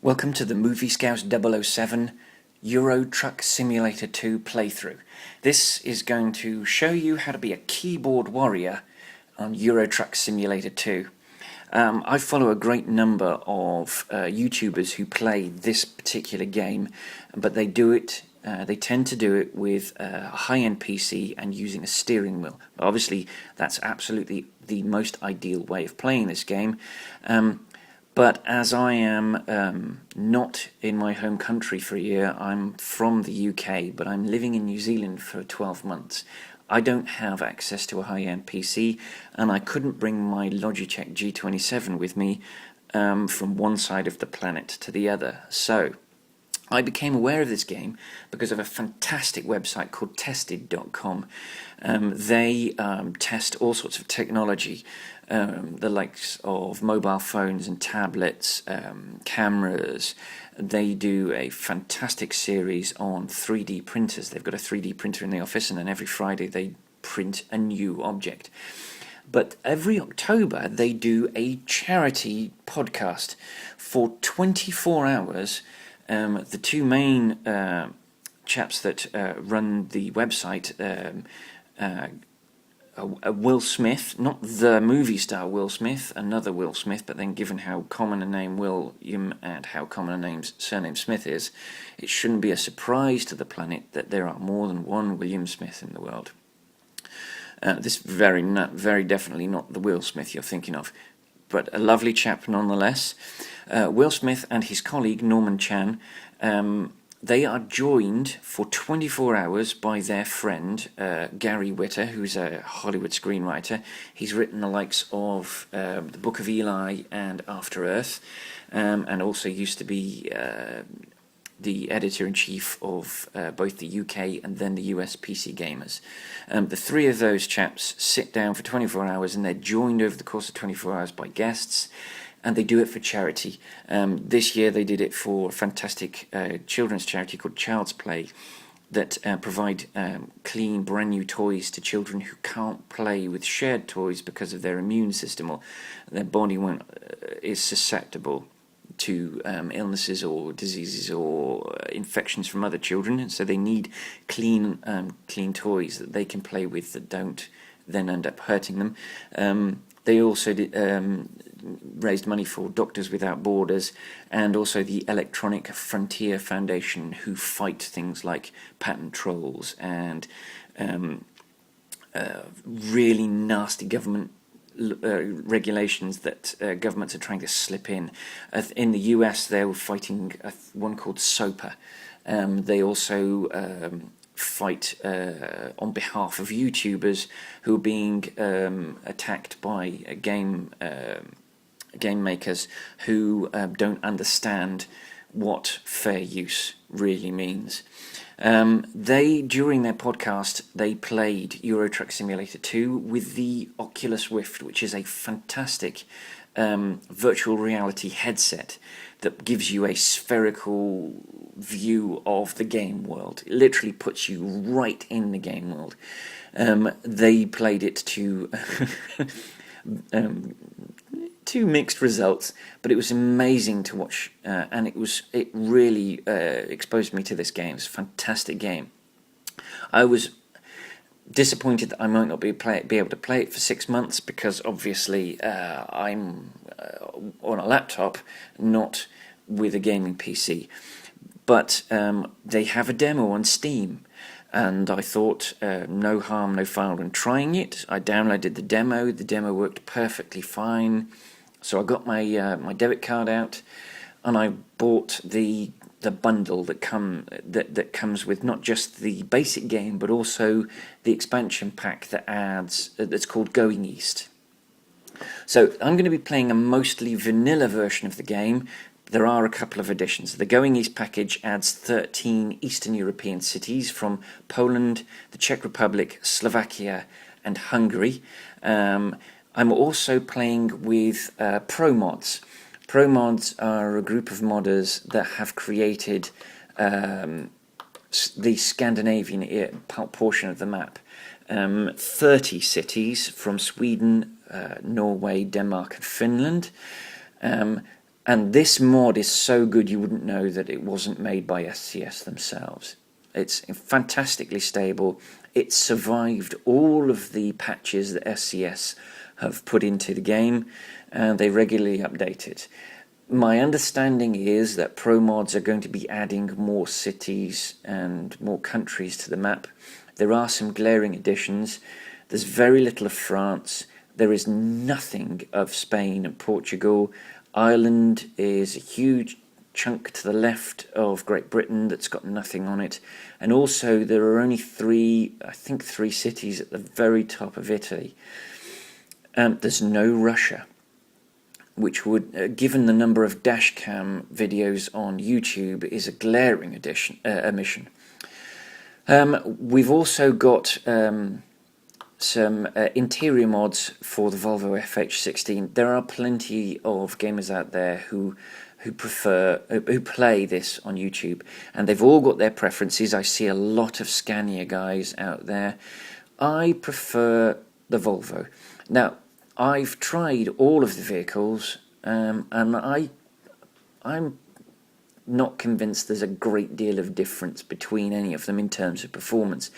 Welcome to the Movie Scouts 007 Euro Truck Simulator 2 playthrough. This is going to show you how to be a keyboard warrior on Euro Truck Simulator 2. I follow a great number of YouTubers who play this particular game, but they tend to do it with a high-end PC and using a steering wheel. Obviously, that's absolutely the most ideal way of playing this game. But as I am not in my home country for a year, I'm from the UK, but I'm living in New Zealand for 12 months. I don't have access to a high-end PC, and I couldn't bring my Logitech G27 with me from one side of the planet to the other. So I became aware of this game because of a fantastic website called tested.com. They test all sorts of technology, the likes of mobile phones and tablets, cameras. They do a fantastic series on 3D printers. They've got a 3D printer in the office, and then every Friday they print a new object. But every October they do a charity podcast for 24 hours. The two main chaps that run the website, Will Smith, not the movie star Will Smith, another Will Smith, but then given how common a name William and how common a surname Smith is, it shouldn't be a surprise to the planet that there are more than one William Smith in the world. This very definitely not the Will Smith you're thinking of, but a lovely chap nonetheless. Will Smith and his colleague Norman Chan, they are joined for 24 hours by their friend Gary Whitta, who's a Hollywood screenwriter. He's written the likes of The Book of Eli and After Earth, and also used to be the editor-in-chief of both the UK and then the US PC Gamers. The three of those chaps sit down for 24 hours, and they're joined over the course of 24 hours by guests, and they do it for charity. This year they did it for a fantastic children's charity called Child's Play that provide clean, brand new toys to children who can't play with shared toys because of their immune system, or their body is susceptible to illnesses or diseases or infections from other children, and so they need clean toys that they can play with that don't then end up hurting them. They also raised money for Doctors Without Borders and also the Electronic Frontier Foundation, who fight things like patent trolls and really nasty government regulations that governments are trying to slip in. In the US, they were fighting one called SOPA. They also fight on behalf of YouTubers who are being attacked by game makers who don't understand what fair use really means. During their podcast, they played Euro Truck Simulator 2 with the Oculus Rift, which is a fantastic virtual reality headset that gives you a spherical view of the game world. It literally puts you right in the game world. They played it to two mixed results, but it was amazing to watch, and it really exposed me to this game. It's a fantastic game. I was disappointed that I might not be able to play it for 6 months, because obviously I'm on a laptop, not with a gaming PC. But they have a demo on Steam, and I thought no harm, no foul in trying it. I downloaded the demo. The demo worked perfectly fine. So I got my my debit card out, and I bought the bundle that comes with not just the basic game, but also the expansion pack that's called Going East. So I'm going to be playing a mostly vanilla version of the game. There are a couple of additions. The Going East package adds 13 Eastern European cities from Poland, the Czech Republic, Slovakia, and Hungary. I'm also playing with ProMods. ProMods are a group of modders that have created the Scandinavian portion of the map. 30 cities from Sweden, Norway, Denmark, and Finland. And this mod is so good you wouldn't know that it wasn't made by SCS themselves. It's fantastically stable. It survived all of the patches that SCS have put into the game, and they regularly update it. My understanding is that ProMods are going to be adding more cities and more countries to the map. There are some glaring additions. There's very little of France. There is nothing of Spain and Portugal. Ireland is a huge chunk to the left of Great Britain that's got nothing on it. And also there are only three cities at the very top of Italy. There's no Russia, which would, given the number of dashcam videos on YouTube, is a glaring omission. We've also got some interior mods for the Volvo FH16. There are plenty of gamers out there who play this on YouTube, and they've all got their preferences. I see a lot of Scania guys out there. I prefer the Volvo. Now, I've tried all of the vehicles, and I'm not convinced there's a great deal of difference between any of them in terms of performance.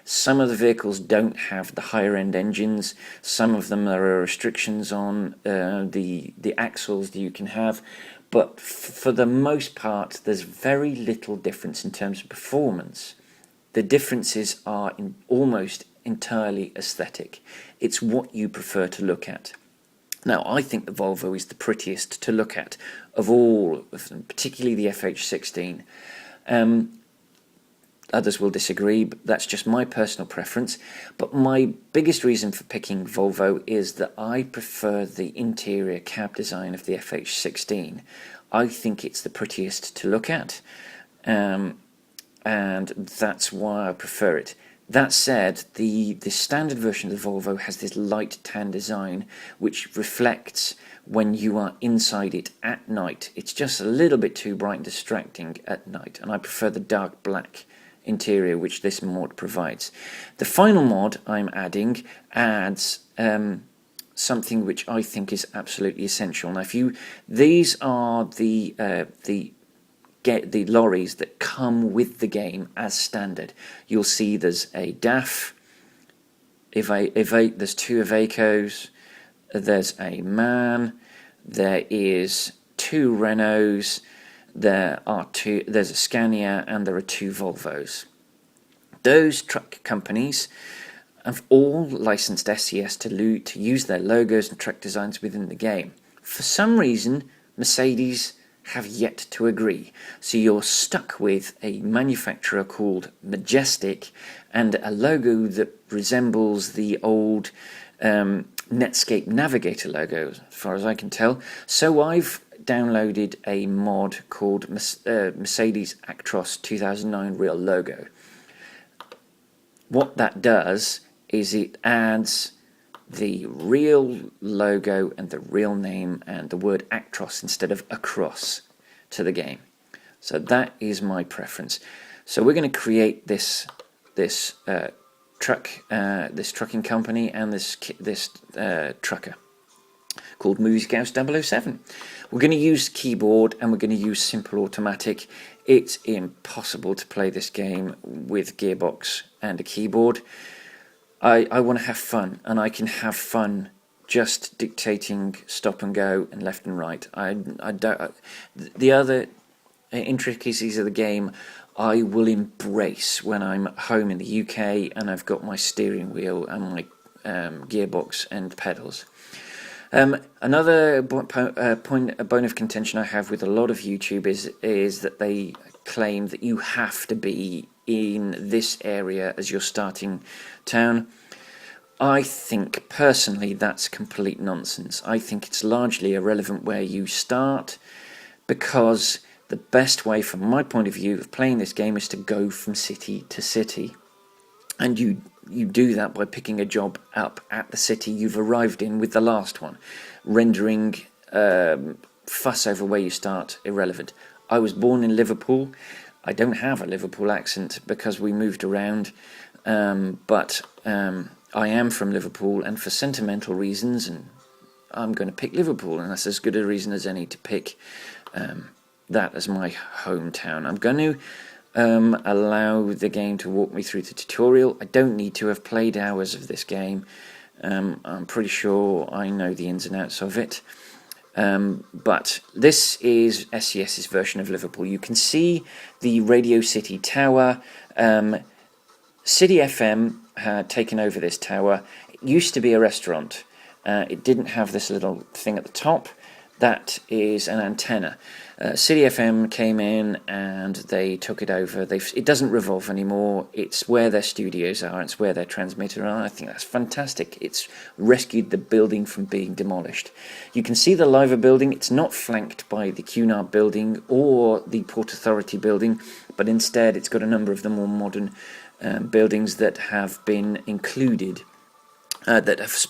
Some of the vehicles don't have the higher end engines. Some of them there are restrictions on the axles that you can have, but for the most part there's very little difference in terms of performance. The differences are almost entirely aesthetic. It's what you prefer to look at. Now, I think the Volvo is the prettiest to look at of all of them, particularly the FH16. Others will disagree, but that's just my personal preference. But my biggest reason for picking Volvo is that I prefer the interior cab design of the FH16. I think it's the prettiest to look at, and that's why I prefer it. That said, the standard version of the Volvo has this light tan design which reflects when you are inside it at night. It's just a little bit too bright and distracting at night, and I prefer the dark black interior which this mod provides. The final mod I'm adding adds something which I think is absolutely essential. Now, these are the lorries that come with the game as standard. You'll see there's a DAF, there's two Ivecos, there's a MAN, there is two Renaults, there's a Scania, and there are two Volvos. Those truck companies have all licensed SCS to use their logos and truck designs within the game. For some reason, Mercedes have yet to agree, so you're stuck with a manufacturer called Majestic and a logo that resembles the old Netscape Navigator logo, as far as I can tell. So I've downloaded a mod called Mercedes Actros 2009 Real Logo. What that does is it adds the real logo and the real name and the word Actros instead of across to the game. So that is my preference. So we're going to create this trucking company and this trucker called Moviescouse 007. We're going to use keyboard and we're going to use simple automatic. It's impossible to play this game with gearbox and a keyboard. I want to have fun, and I can have fun just dictating stop and go and left and right. I don't. The other intricacies of the game I will embrace when I'm home in the UK and I've got my steering wheel and my gearbox and pedals. Another a bone of contention I have with a lot of YouTube is that they claim that you have to be in this area as your starting town. I think personally that's complete nonsense. I think it's largely irrelevant where you start, because the best way from my point of view of playing this game is to go from city to city, and you do that by picking a job up at the city you've arrived in with the last one, rendering fuss over where you start irrelevant. I was born in Liverpool. I don't have a Liverpool accent because we moved around, but I am from Liverpool, and for sentimental reasons and I'm going to pick Liverpool, and that's as good a reason as any to pick that as my hometown. I'm going to allow the game to walk me through the tutorial. I don't need to have played hours of this game. I'm pretty sure I know the ins and outs of it. But this is SES's version of Liverpool. You can see the Radio City Tower. City FM had taken over this tower. It used to be a restaurant. It didn't have this little thing at the top. That is an antenna. City FM came in and they took it over. It doesn't revolve anymore. It's where their studios are. It's where their transmitter are. I think that's fantastic. It's rescued the building from being demolished. You can see the Liver building. It's not flanked by the Cunard building or the Port Authority building, but instead it's got a number of the more modern buildings that have been included. That have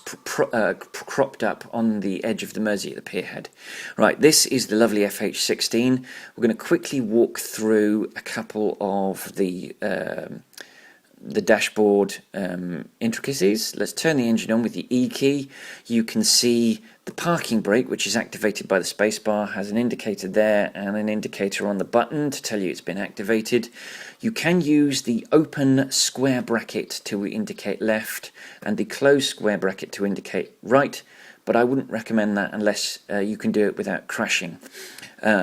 cropped up on the edge of the Mersey at the pierhead. Right, this is the lovely FH16. We're going to quickly walk through a couple of the dashboard intricacies. Let's turn the engine on with the E key. You can see the parking brake, which is activated by the spacebar, has an indicator there and an indicator on the button to tell you it's been activated. You can use the open square bracket to indicate left and the closed square bracket to indicate right, but I wouldn't recommend that unless you can do it without crashing.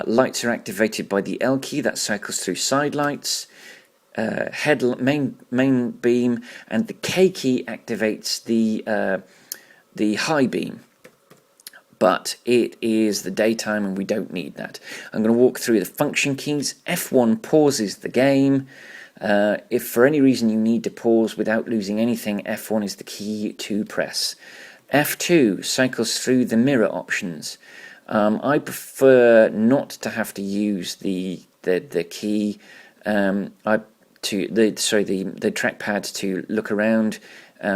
Lights are activated by the L key, that cycles through side lights. Main beam, and the K key activates the high beam, but it is the daytime and we don't need that. I'm going to walk through the function keys. F1 pauses the game. If for any reason you need to pause without losing anything, F1 is the key to press. F2 cycles through the mirror options. I prefer not to have to use the key. The trackpad to look around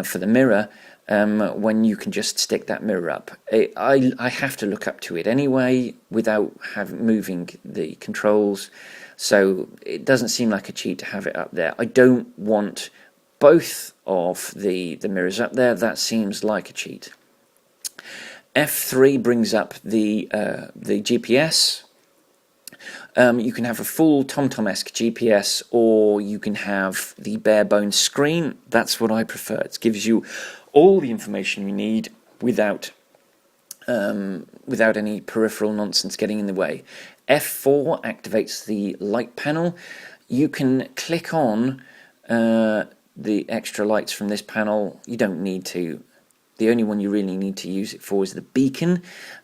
for the mirror when you can just stick that mirror up. I have to look up to it anyway without moving the controls, so it doesn't seem like a cheat to have it up there. I don't want both of the mirrors up there. That seems like a cheat. F3 brings up the GPS. You can have a full TomTom-esque GPS, or you can have the bare bones screen. That's what I prefer. It gives you all the information you need without any peripheral nonsense getting in the way. F4 activates the light panel. You can click on the extra lights from this panel. You don't need to. The only one you really need to use it for is the beacon.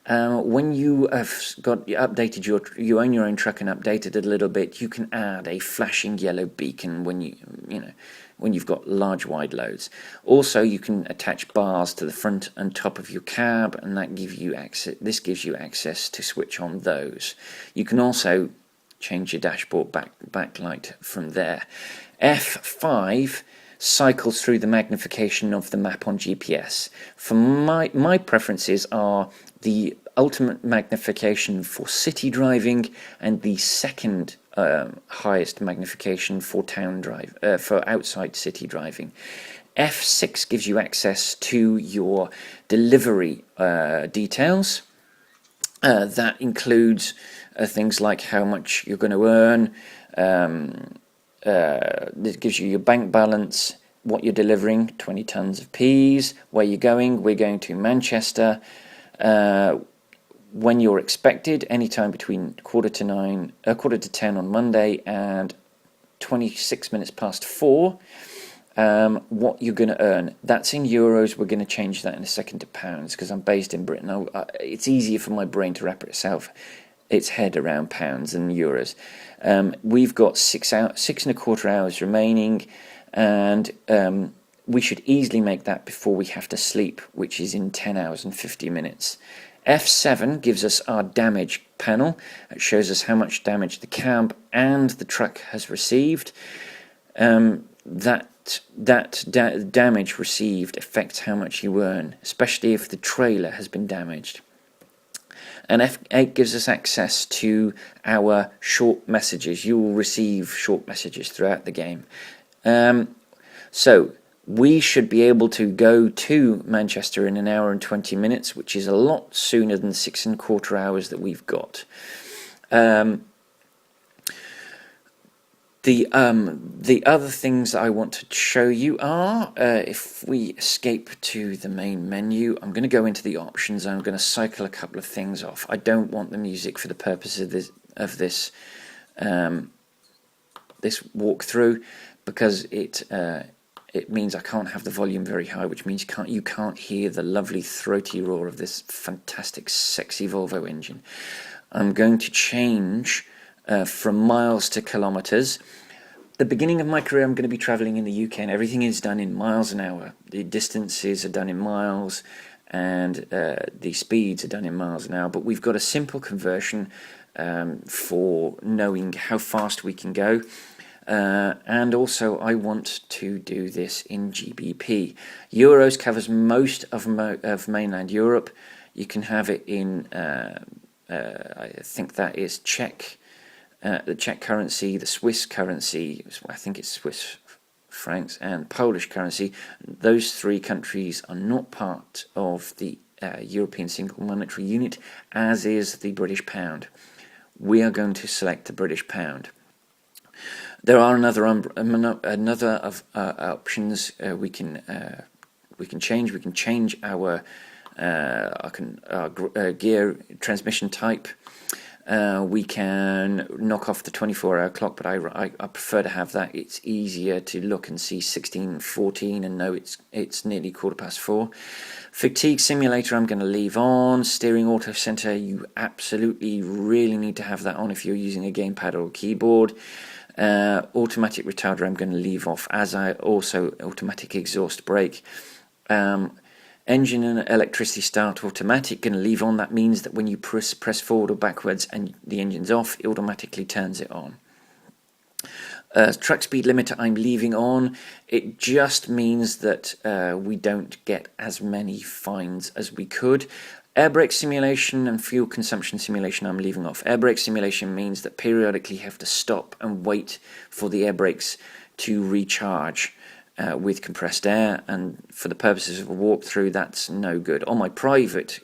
When you have updated you own your own truck and updated it a little bit, you can add a flashing yellow beacon when you've got large wide loads. Also, you can attach bars to the front and top of your cab, and that gives you access. This gives you access to switch on those. You can also change your dashboard backlight from there. F5 cycles through the magnification of the map on GPS. For my preferences are the ultimate magnification for city driving and the second highest magnification for for outside city driving. F6 gives you access to your delivery details. That includes things like how much you're going to earn. This gives you your bank balance, what you're delivering, 20 tons of peas, where you're going. We're going to Manchester. When you're expected, anytime between quarter to 10 on Monday and 26 minutes past 4. What you're going to earn. That's in euros. We're going to change that in a second to pounds because I'm based in Britain. It's easier for my brain to wrap its head around pounds and euros. We've got 6.25 hours remaining, and we should easily make that before we have to sleep, which is in 10 hours and 50 minutes. F7 gives us our damage panel. It shows us how much damage the cab and the truck has received. That damage received affects how much you earn, especially if the trailer has been damaged. And F8 gives us access to our short messages. You will receive short messages throughout the game. So we should be able to go to Manchester in an hour and 20 minutes, which is a lot sooner than the 6.25 hours that we've got. The other things I want to show you are, if we escape to the main menu, I'm going to go into the options. I'm going to cycle a couple of things off. I don't want the music for the purpose of this walkthrough, because it means I can't have the volume very high, which means you can't hear the lovely throaty roar of this fantastic, sexy Volvo engine. I'm going to change from miles to kilometers. The beginning of my career, I'm going to be traveling in the UK, and everything is done in miles an hour. The distances are done in miles, and the speeds are done in miles an hour. But we've got a simple conversion for knowing how fast we can go. And also, I want to do this in GBP. Euros covers most of mainland Europe. You can have it in, I think that is Czech. The Czech currency, the Swiss currency, I think it's Swiss francs, and Polish currency. Those three countries are not part of the European Single Monetary Unit, as is the British pound. We are going to select the British pound. There are another of options we can change. We can change our gear transmission type. We can knock off the 24-hour clock, but I prefer to have that. It's easier to look and see 16:14 and know it's nearly 4:15. Fatigue simulator I'm going to leave on. Steering auto center, you absolutely really need to have that on if you're using a gamepad or a keyboard. Automatic retarder I'm going to leave off, as I also automatic exhaust brake. Engine and electricity start automatic, going to leave on. That means that when you press forward or backwards and the engine's off, it automatically turns it on. Truck speed limiter I'm leaving on. It just means that we don't get as many fines as we could. Air brake simulation and fuel consumption simulation I'm leaving off. Air brake simulation means that periodically you have to stop and wait for the air brakes to recharge with compressed air, and for the purposes of a walkthrough, that's no good. On my private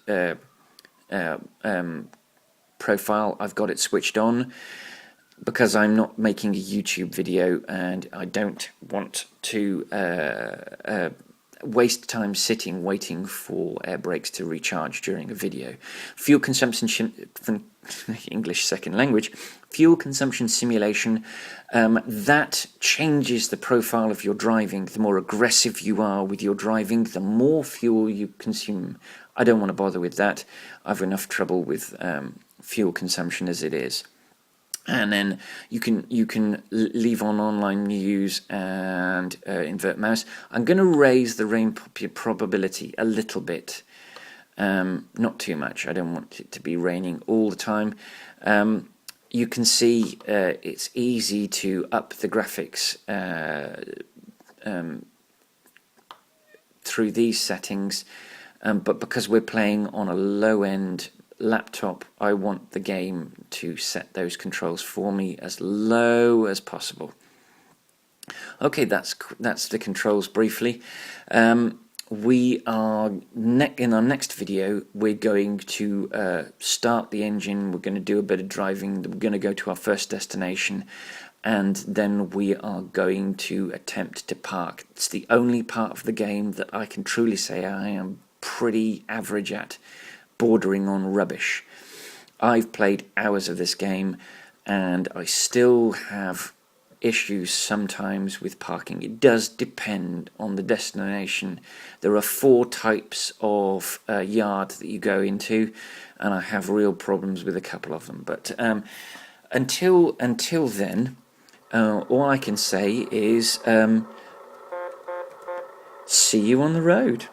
profile, I've got it switched on because I'm not making a YouTube video and I don't want to waste time sitting waiting for air brakes to recharge during a video. Fuel consumption English second language. Fuel consumption simulation, that changes the profile of your driving. The more aggressive you are with your driving, the more fuel you consume. I don't want to bother with that. I've enough trouble with fuel consumption as it is. And then you can leave on online news and invert mouse. I'm going to raise the rain probability a little bit, not too much. I don't want it to be raining all the time. You can see it's easy to up the graphics through these settings, but because we're playing on a low-end laptop, I want the game to set those controls for me as low as possible. Okay, that's the controls briefly. We are in our next video. We're going to start the engine. We're going to do a bit of driving. We're going to go to our first destination, and then we are going to attempt to park. It's the only part of the game that I can truly say I am pretty average at, bordering on rubbish. I've played hours of this game and I still have issues sometimes with parking. It does depend on the destination. There are 4 types of yard that you go into, and I have real problems with a couple of them. But until then, all I can say is see you on the road.